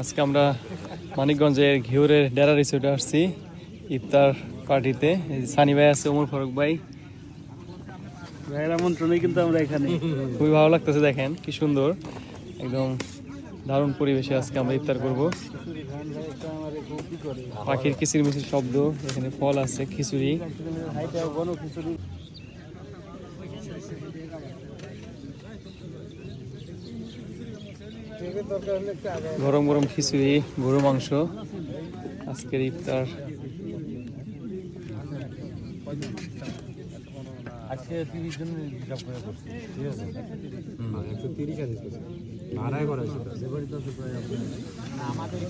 আজকে আমরা মানিকগঞ্জের ঘিউরের ডেরা রিসোর্টে আসছি ইফতার পার্টিতে। সানি ভাই আছে, ওমর ফারুক ভাই, ভাইয়ের আমন্ত্রণে কিন্তু আমরা এখানে। খুবই ভালো লাগতেছে, দেখেন কি সুন্দর, একদম দারুণ পরিবেশে আজকে আমরা ইফতার করব। পাখির কিচিরমিচির শব্দ, এখানে ফল আছে, খিচুড়ি। গরম গরম খিচুড়ি, গরু মাংস, আজকের ইফতার। আজকে 30 জন হিসাব করে করছি, ঠিক আছে? 130 আছে ভাড়ায় করা হয়েছে। আমাদের